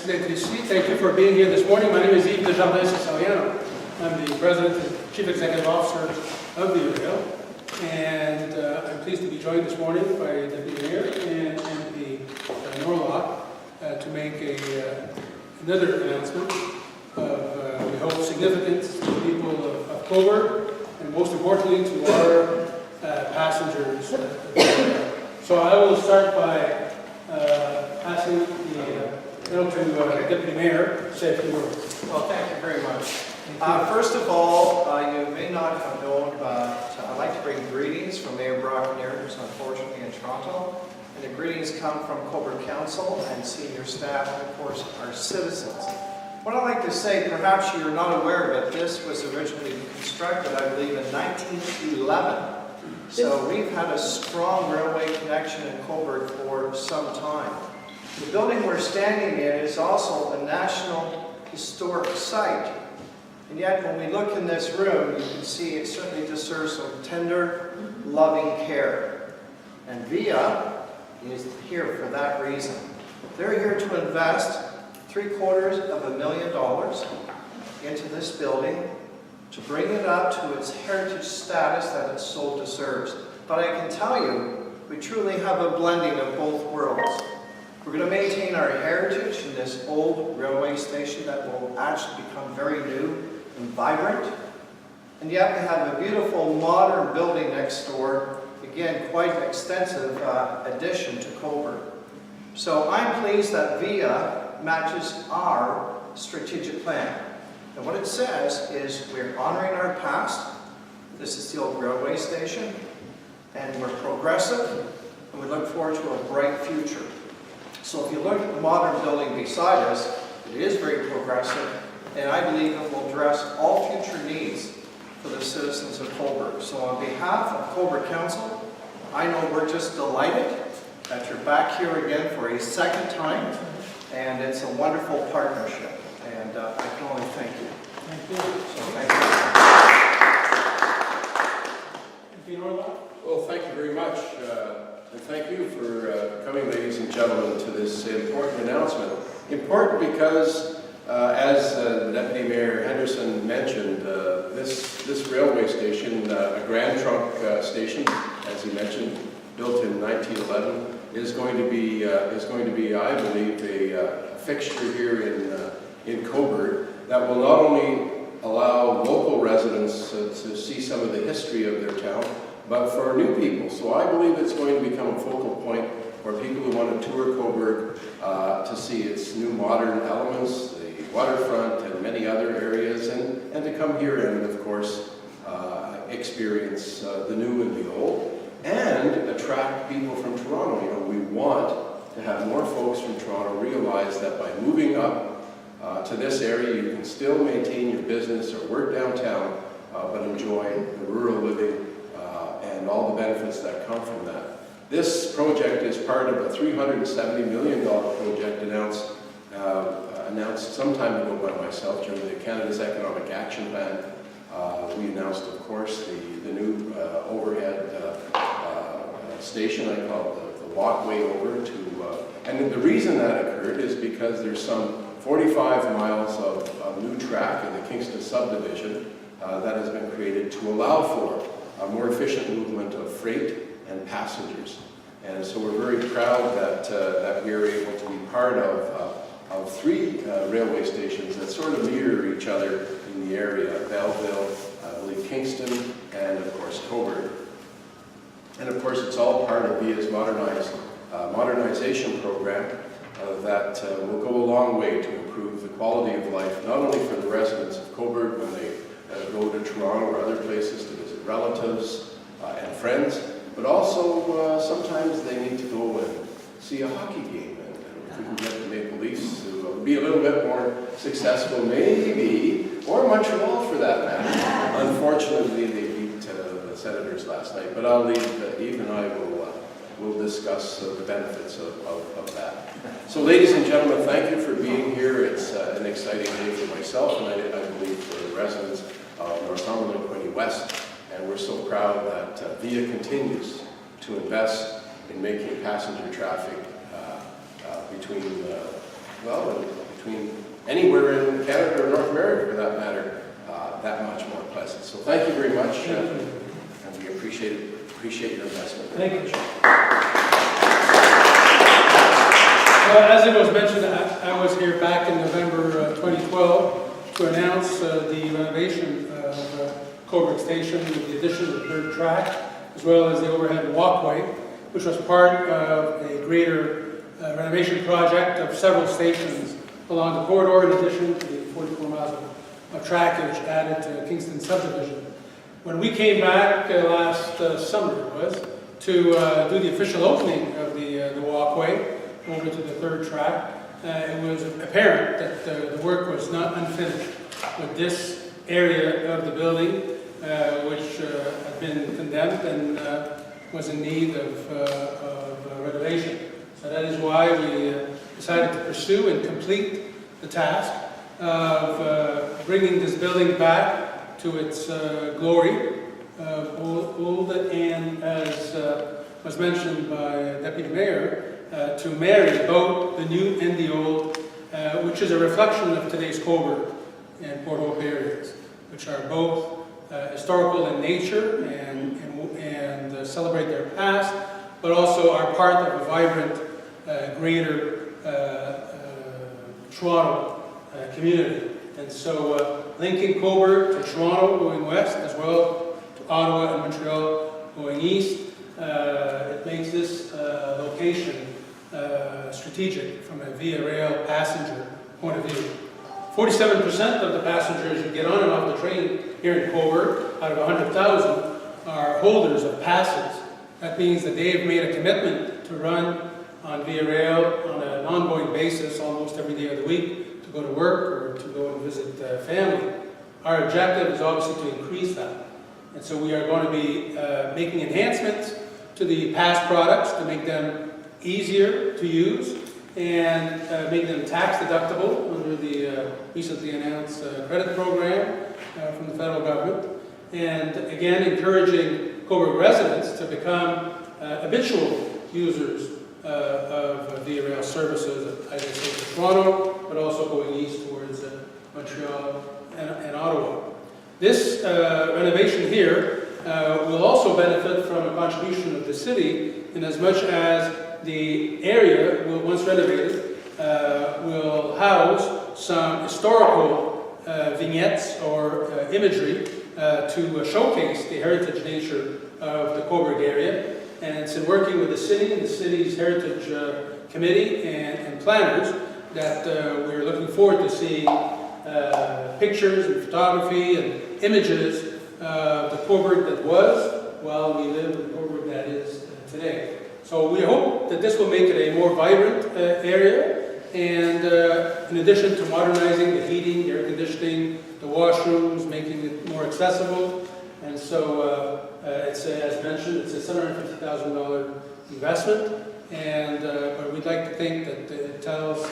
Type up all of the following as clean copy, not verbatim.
Merci d'être ici. Thank you for being here this morning. My name is Yves Desjardins-Siciliano. I'm the President and Chief Executive Officer of the URL. And I'm pleased to be joined this morning by Deputy Mayor and MP Norlock to make another announcement of, we hope, significance to the people of Cobourg and most importantly to our passengers. So I will start by passing the to Deputy Mayor to say a few words. Well, thank you very much. First of all, you may not have known, but I'd like to bring greetings from Mayor Brockville, who's unfortunately in Toronto. And the greetings come from Cobourg Council and senior staff, and of course our citizens. What I'd like to say, perhaps you're not aware, but this was originally constructed, I believe, in 1911. So we've had a strong railway connection in Cobourg for some time. The building we're standing in is also a National Historic Site. And yet when we look in this room, you can see it certainly deserves some tender, loving care. And VIA is here for that reason. They're here to invest $750,000 into this building to bring it up to its heritage status that it so deserves. But I can tell you, we truly have a blending of both worlds. We're going to maintain our heritage in this old railway station that will actually become very new and vibrant. And yet we have a beautiful modern building next door. Again, quite an extensive addition to Cobourg. So I'm pleased that VIA matches our strategic plan. And what it says is we're honoring our past. This is the old railway station. And we're progressive. And we look forward to a bright future. So if you look at the modern building beside us, it is very progressive, and I believe it will address all future needs for the citizens of Cobourg. So on behalf of Cobourg Council, I know we're just delighted that you're back here again for a second time, and it's a wonderful partnership, and I can only thank you. Thank you. So thank you. MP Norlock? Well, thank you very much. And thank you for coming, ladies and gentlemen, to this important announcement. Important because, as Deputy Mayor Henderson mentioned, this railway station, a Grand Trunk station, as he mentioned, built in 1911, is going to be, I believe, a fixture here in Cobourg that will not only allow local residents to see some of the history of their town, but for new people. So I believe it's going to become a focal point for people who want to tour Cobourg to see its new modern elements, the waterfront and many other areas, and to come here and, of course, experience the new and the old, and attract people from Toronto. You know, we want to have more folks from Toronto realize that by moving up to this area, you can still maintain your business or work downtown, but enjoy the rural living and all the benefits that come from that. This project is part of a $370 million project announced some time ago by myself during the Canada's Economic Action Plan. We announced, of course, the new overhead station, I call it the walkway over to, and the reason that occurred is because there's some 45 miles of new track in the Kingston subdivision that has been created to allow for a more efficient movement of freight and passengers. And so we're very proud that we are able to be part of three railway stations that sort of mirror each other in the area: Belleville, I believe Kingston, and of course Cobourg. And of course it's all part of VIA's modernization program that will go a long way to improve the quality of life, not only for the residents of Cobourg when they go to Toronto or other places to visit relatives and friends, but also sometimes they need to go and see a hockey game, and if we can get the Maple Leafs to be a little bit more successful, maybe, or Montreal for that matter. Unfortunately, they beat the Senators last night, but I'll leave, Yves and I will discuss the benefits of that. So ladies and gentlemen, thank you for being here. It's an exciting day for myself, and I believe for the residents of Northumberland, Quinte West. And we're so proud that VIA continues to invest in making passenger traffic between between anywhere in Canada or North America for that matter, that much more pleasant. So thank you very much, and we appreciate your investment. Thank you. As it was mentioned, I was here back in November 2012 to announce the renovation of Cobourg Station with the addition of the third track, as well as the overhead walkway, which was part of a greater renovation project of several stations along the corridor, in addition to the 44 miles of trackage added to Kingston subdivision. When we came back last summer, it was, to do the official opening of the walkway over to the third track, it was apparent that the work was not unfinished with this area of the building, which had been condemned and was in need of renovation. So that is why we decided to pursue and complete the task of bringing this building back to its glory of old, and as was mentioned by Deputy Mayor, to marry both the new and the old, which is a reflection of today's Cobourg and Port Hope areas, which are both historical in nature and celebrate their past, but also are part of a vibrant greater Toronto community. And so linking Cobourg to Toronto going west, as well to Ottawa and Montreal going east, it makes this location strategic from a via rail passenger point of view. 47% of the passengers who get on and off the train here in Cobourg, out of 100,000, are holders of passes. That means that they have made a commitment to run on via rail on an ongoing basis almost every day of the week to go to work or to go and visit family. Our objective is obviously to increase that. And so we are going to be making enhancements to the pass products to make them easier to use and make them tax deductible under the recently announced credit program from the federal government. And again, encouraging Cobourg residents to become habitual users of via rail services, as I say, to Toronto, but also going east towards Montreal and Ottawa. This renovation here will also benefit from a contribution of the city, in as much as the area, will, once renovated, will house some historical vignettes or imagery to showcase the heritage nature of the Cobourg area. And it's in working with the city and the city's heritage committee and planners that we're looking forward to seeing pictures and photography and images of the Cobourg that was, while we live in the Cobourg that is today. So we hope that this will make it a more vibrant area, and in addition to modernizing the heating, the air conditioning, the washrooms, making it more accessible. And so it's, as mentioned, it's a $750,000 investment, and but we'd like to think that it tells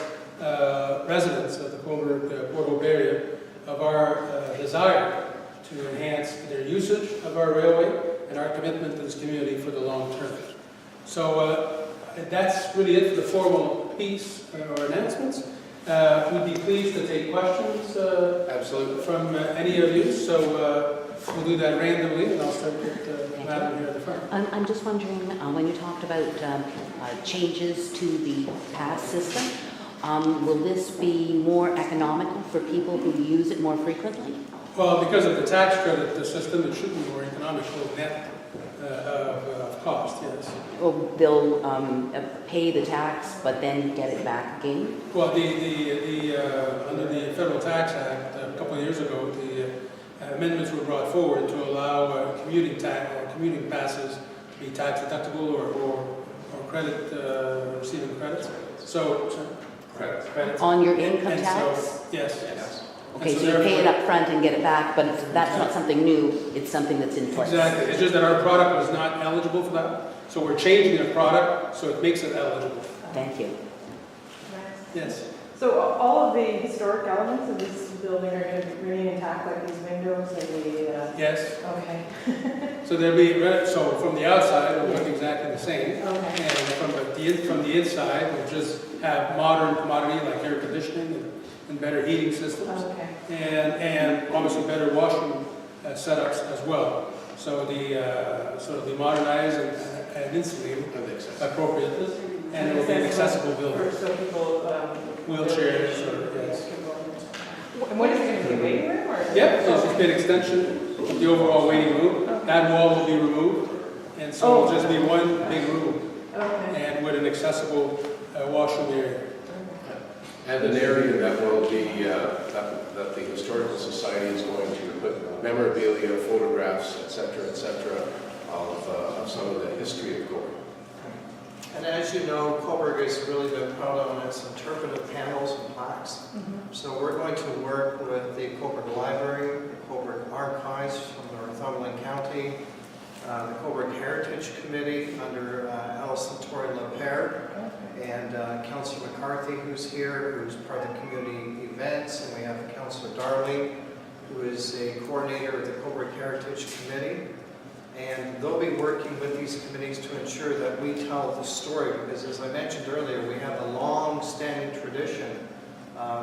residents of the Cobourg Port Hope area of our desire to enhance their usage of our railway and our commitment to this community for the long term. So that's really it for the formal piece or announcements. We'd be pleased to take questions Absolutely. from any of you. So we'll do that randomly, and I'll start with Madam here at the front. I'm just wondering, when you talked about changes to the pass system, will this be more economical for people who use it more frequently? Well, because of the tax credit, the system, it should be more economical net of cost, yes. Or they'll pay the tax, but then get it back again? Well, under the Federal Tax Act, a couple of years ago, the amendments were brought forward to allow commuting passes to be tax deductible or credit, receiving credits. So, credits. On your income And tax? so, yes. Okay, And so you pay it therefore- up front and get it back, but that's not something new, it's something that's in place. Exactly. It's just that our product was not eligible for that. So we're changing the product so it makes it eligible. Thank you. Yes. So all of the historic elements of this building are going to remain intact, like these windows and the, Yes, okay. so there'll be, so from the outside, it'll look exactly the same. Okay. And from the inside, we'll just have modern commodity like air conditioning and better heating systems. Okay. And obviously better washroom setups as well. So it'll be modernized and insulated appropriately, and it will be an accessible building. So people, Wheelchairs or, yes. And what is it going to be, a waiting room or? Yep, it's just be an extension of the overall waiting room. That wall will be removed, and so it'll just be one big room, Okay. and with an accessible washroom area. And an area that will be, that the Historical Society is going to put memorabilia, photographs, et cetera, of some of the history of Cobourg. And as you know, Cobourg has really been proud on its interpretive panels and plaques. So we're going to work with the Cobourg Library, the Cobourg Archives from Northumberland County, the Cobourg Heritage Committee under Alison Torrey-LaPere, and Councillor McCarthy, who's here, who's part of the community events, and we have Councillor Darley, who is a coordinator of the Cobourg Heritage Committee. And they'll be working with these committees to ensure that we tell the story, because as I mentioned earlier, we have a long-standing tradition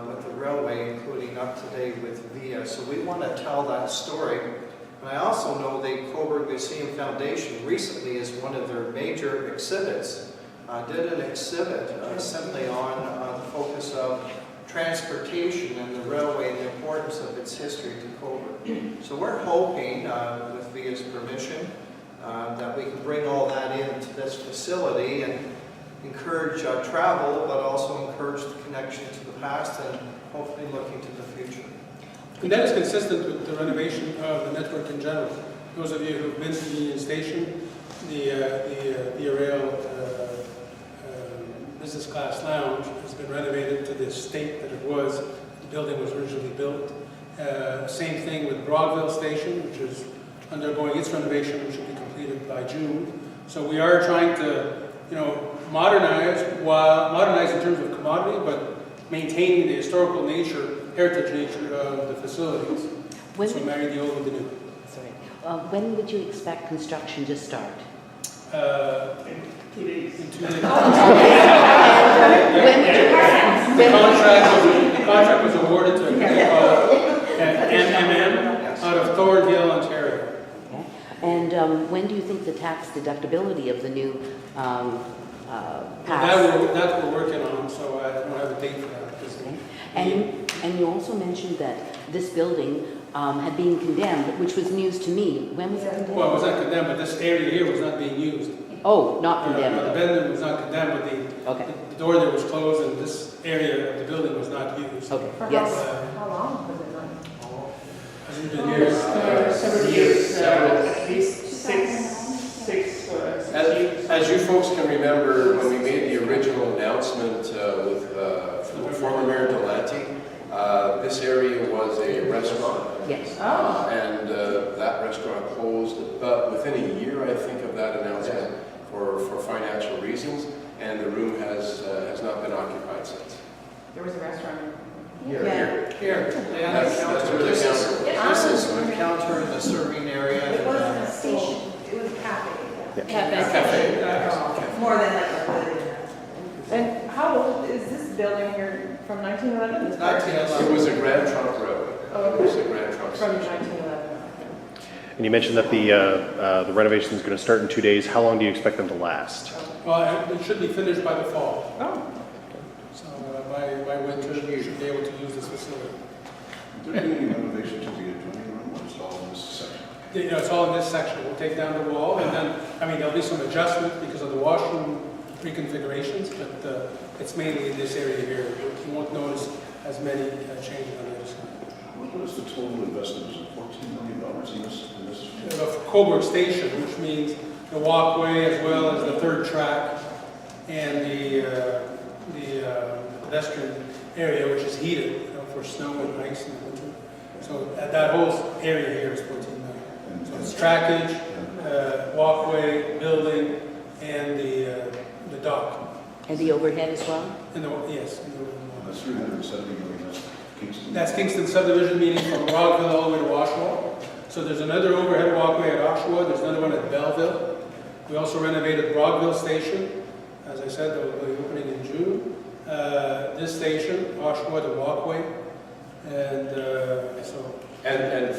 with the railway, including up to date with VIA. So we want to tell that story. And I also know the Cobourg Museum Foundation recently, as one of their major exhibits, did an exhibit simply on the focus of transportation and the railway and the importance of its history to Cobourg. So we're hoping, with VIA's permission, that we can bring all that into this facility and encourage travel, but also encourage the connection to the past and hopefully looking to the future. And that is consistent with the renovation of the network in general. Those of you who've been to the Union Station, the rail business class lounge has been renovated to the state that it was. The building was originally built. Same thing with Brockville Station, which is undergoing its renovation, which will be completed by June. So we are trying to, modernize in terms of commodity, but maintaining the historical nature, heritage nature of the facilities. So marry the old with the new. Sorry. When would you expect construction to start? In 2 days. In 2 days. The contract was awarded to a company called MMM out of Thornhill, Ontario. And when do you think the tax deductibility of the new pass? That we're working on, so I don't have a date for that. And you also mentioned that this building had been condemned, which was news to me. When was it condemned? Well, it was not condemned, but this area here was not being used. Oh, not condemned. The building was not condemned, but the door there was closed, and this area of the building was not used. Okay. For Yes. how long was it not? Hasn't been years. Several years, at least six. As you folks can remember, when we made the original announcement with former Mayor Delante, this area was a restaurant. Yes. And that restaurant closed, but within a year, I think, of that announcement for financial reasons, and the room has not been occupied since. There was a restaurant. Here. That's where the counter. This is the counter in the serving area. It wasn't a station, it was a cafe. Cafe. More than like a building. And how old is this building here? From 1911? This part? 1911. It was a Grand Trunk Railway. Oh, It was a Grand Trunk From station. 1911. And you mentioned that the renovation is going to start in 2 days. How long do you expect them to last? Well, it should be finished by the fall. Oh. So by winter, we should be able to use this facility. Is there any renovation to the adjoining room, or is it all in this section? It's all in this section. We'll take down the wall, and then, there'll be some adjustment because of the washroom reconfigurations, but it's mainly in this area here. You won't notice as many changes on the other side. What is the total investment? Is it $14 million in this? For Cobourg Station, which means the walkway as well as the third track and the pedestrian area, which is heated for snow and ice in the winter. So that whole area here is 14 million. So it's trackage, walkway, building, and the dock. And the overhead as well? Yes. That's 370 million, that's Kingston. That's Kingston subdivision, meaning from Brockville all the way to Oshawa. So there's another overhead walkway at Oshawa, there's another one at Belleville. We also renovated Brockville Station. As I said, they'll be opening in June. This station, Oshawa, the walkway, and so... And And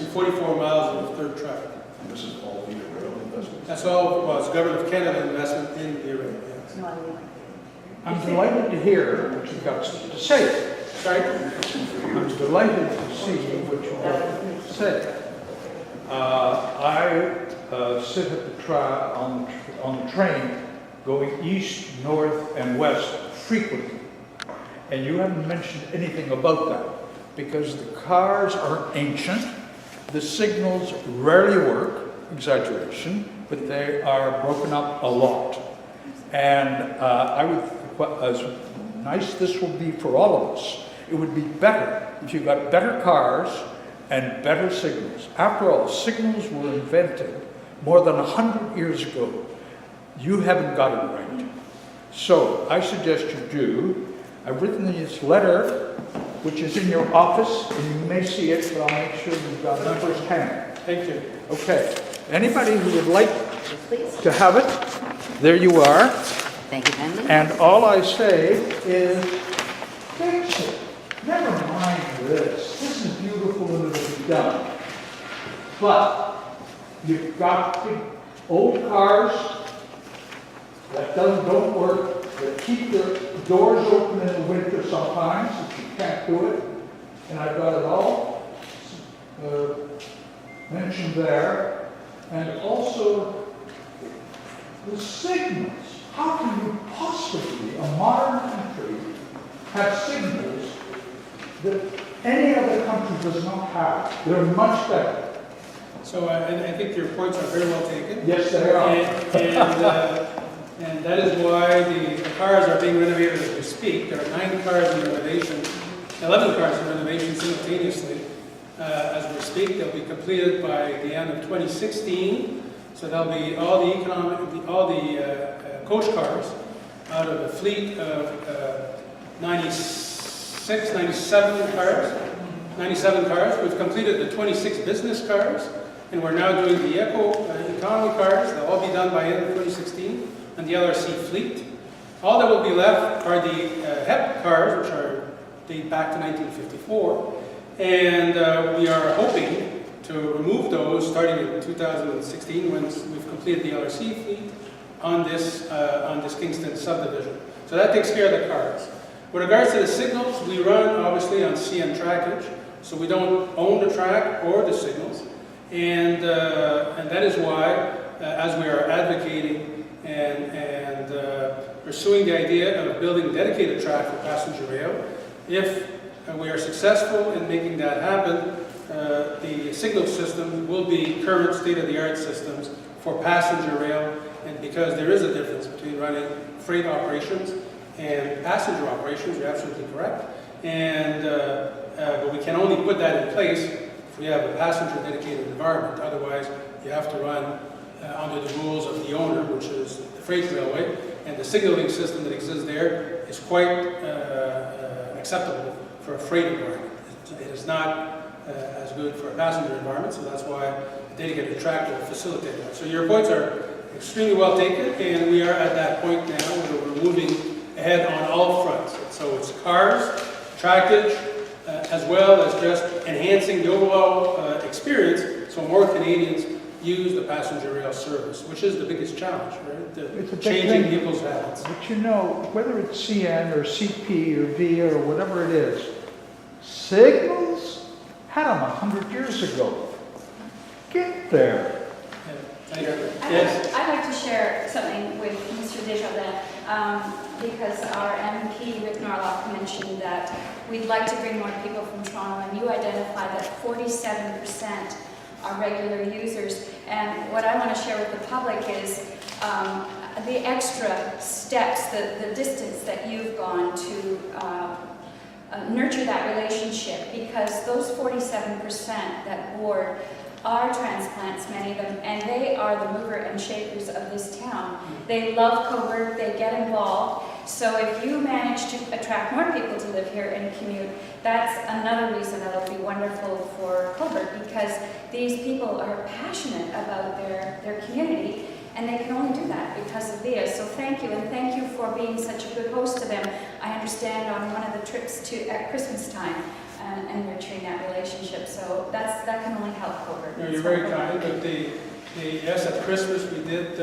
44 miles of third traffic. And this is all the rail investment. That's all, well, it's Government of Canada investment in the area, yes. I'm delighted to hear what you've got to say. Sorry? I'm delighted to see what you've got to say. I sit at the on the train going east, north, and west frequently. And you haven't mentioned anything about that because the cars are ancient, the signals rarely work, exaggeration, but they are broken up a lot. And as nice this will be for all of us, it would be better if you got better cars and better signals. After all, signals were invented more than 100 years ago. You haven't got it right. So I suggest you do. I've written this letter, which is in your office, and you may see it, but I'll make sure you've got it firsthand. Thank you. Okay. Anybody who would like Please. to have it, there you are. Thank you kindly. And all I say is, fix it. Never mind this. This is beautiful and it'll be done. But you've got the old cars that don't work, that keep the doors open in the winter sometimes, if you can't do it. And I've got it all mentioned there. And also the signals. How can you possibly, a modern country, have signals that any other country does not have? They're much better. So I think your points are very well taken. Yes, they are. And that is why the cars are being renovated as we speak. There are 9 cars in renovation, 11 cars in renovation simultaneously as we speak. They'll be completed by the end of 2016. So there'll be all the coach cars out of a fleet of 97 cars. We've completed the 26 business cars, and we're now doing the economy cars. They'll all be done by end of 2016 on the LRC fleet. All that will be left are the HEP cars, which date back to 1954, and we are hoping to remove those starting in 2016 when we've completed the LRC fleet on this Kingston subdivision. So that takes care of the cars. With regards to the signals, we run obviously on CN trackage, so we don't own the track or the signals, and that is why, as we are advocating and pursuing the idea of building dedicated track for passenger rail, if we are successful in making that happen, the signal system will be current state-of-the-art systems for passenger rail, and because there is a difference between running freight operations and passenger operations, you're absolutely correct, and but we can only put that in place if we have a passenger dedicated environment. Otherwise, you have to run under the rules of the owner, which is the freight railway, and the signaling system that exists there is quite acceptable for a freight environment. It is not as good for a passenger environment, so that's why a dedicated track will facilitate that. So your points are extremely well taken, and we are at that point now where we're moving ahead on all fronts. So it's cars, trackage, as well as just enhancing the overall experience so more Canadians use the passenger rail service, which is the biggest challenge, right? It's a big Changing thing. people's habits. But you know, whether it's CN or CP or VIA or whatever it is, signals had them 100 years ago. Get there. Yes. I'd like to share something with Mr. Desjardins because our MP, Richard Norlock, mentioned that we'd like to bring more people from Toronto, and you identified that 47% are regular users. And what I want to share with the public is the extra steps, the distance that you've gone to nurture that relationship, because those 47% that board are transplants, many of them, and they are the mover and shakers of this town. They love Cobourg, they get involved. So if you manage to attract more people to live here and commute, that's another reason that'll be wonderful for Cobourg, because these people are passionate about their community, and they can only do that because of VIA. So thank you, and thank you for being such a good host to them. I understand on one of the trips at Christmas time, and nurturing that relationship. So that can only help Cobourg. No, you're very kind, but yes, at Christmas we did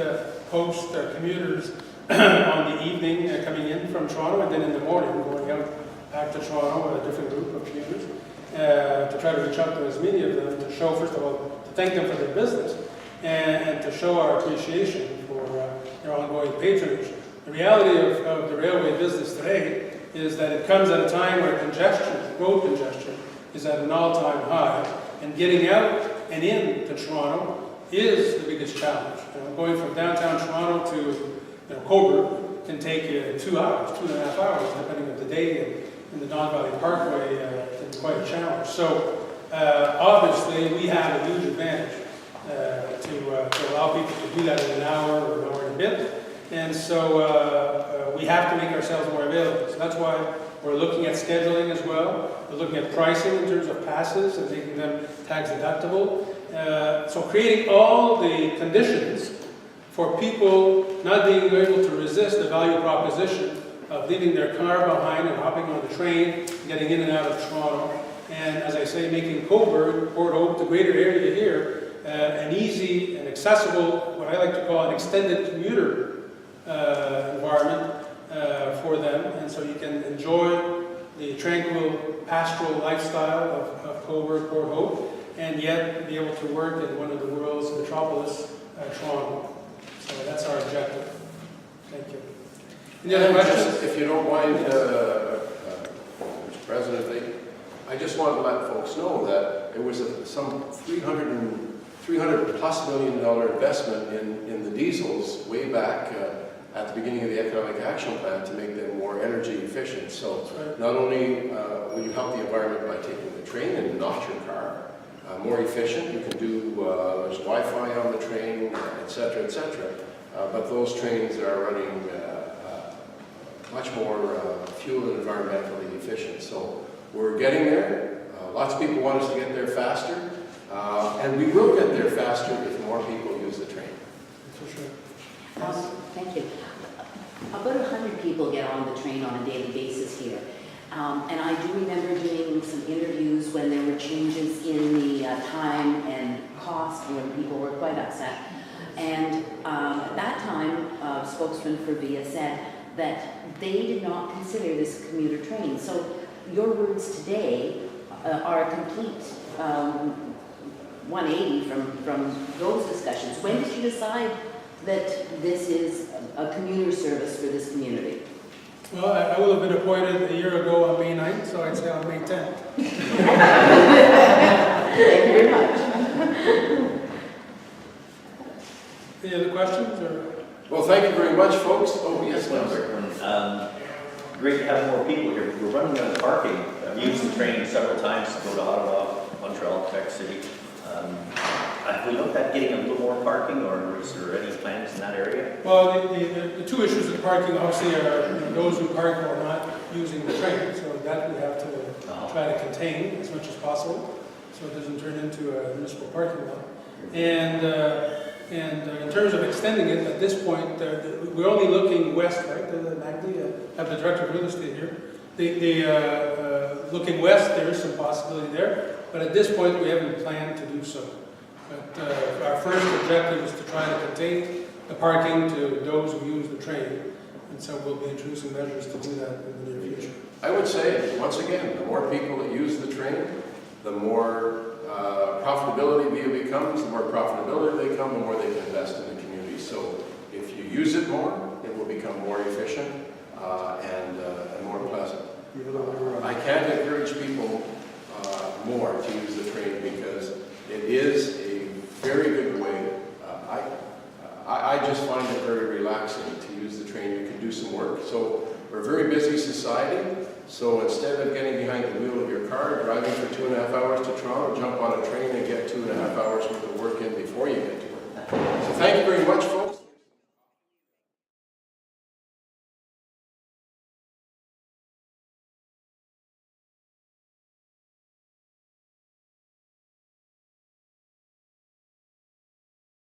host commuters on the evening coming in from Toronto, and then in the morning going out back to Toronto with a different group of commuters to try to reach out to as many of them to show, first of all, to thank them for their business and to show our appreciation for their ongoing patronage. The reality of the railway business today is that it comes at a time where road congestion, is at an all-time high, and getting out and in to Toronto is the biggest challenge. Going from downtown Toronto to Cobourg can take you 2 hours, 2.5 hours, depending on the day, and the Don Valley Parkway is quite a challenge. So obviously we have a huge advantage to allow people to do that in an hour or an hour and a bit. And so we have to make ourselves more available. So that's why we're looking at scheduling as well. We're looking at pricing in terms of passes and making them tax deductible. So creating all the conditions for people not being able to resist the value proposition of leaving their car behind and hopping on the train, getting in and out of Toronto. And as I say, making Cobourg, Port Hope, the greater area here, an easy and accessible, what I like to call an extended commuter environment for them. And so you can enjoy the tranquil pastoral lifestyle of Cobourg, Port Hope, and yet be able to work in one of the world's metropolis, Toronto. So that's our objective. Thank you. Any other questions? If you don't mind, Mr. President, I just want to let folks know that it was some $300 plus million investment in the diesels way back at the beginning of the Economic Action Plan to make them more energy efficient. So not only will you help the environment by taking the train and not your car, more efficient, you can do, there's Wi-Fi on the train, et cetera, but those trains are running much more fuel and environmentally efficient. So we're getting there. Lots of people want us to get there faster, and we will get there faster if more people use the train. For sure. Thank you. About 100 people get on the train on a daily basis here. And I do remember doing some interviews when there were changes in the time and cost when people were quite upset. And at that time, a spokesman for VIA said that they did not consider this a commuter train. So your words today are a complete 180 from those discussions. When did you decide that this is a commuter service for this community? Well, I will have been appointed a year ago on May 9th, so I'd say on May 10th. Thank you very much. Any other questions? Or? Well, thank you very much, folks. Oh, yes, Councillor. Great to have more people here. We're running out of parking. I've used the train several times to go to Ottawa, Montreal, Quebec City. Have we looked at getting a little more parking, or is there any plans in that area? Well, the two issues with parking obviously are those who park or not using the train, so that we have to try to contain as much as possible, so it doesn't turn into a municipal parking lot. And in terms of extending it, at this point, we're only looking west, right? Magdi, have the director of real estate here. Looking west, there is some possibility there, but at this point, we haven't planned to do so. But our first objective is to try to contain the parking to those who use the train, and so we'll be introducing measures to do that in the near future. I would say, once again, the more people that use the train, the more profitability VIA becomes, the more profitability they come, the more they can invest in the community. So if you use it more, it will become more efficient and more pleasant. I can't encourage people more to use the train because it is a very good way. I just find it very relaxing to use the train. You can do some work. So we're a very busy society. So instead of getting behind the wheel of your car, driving for 2.5 hours to Toronto, jump on a train and get 2.5 hours worth of work in before you get to work. So thank you very much.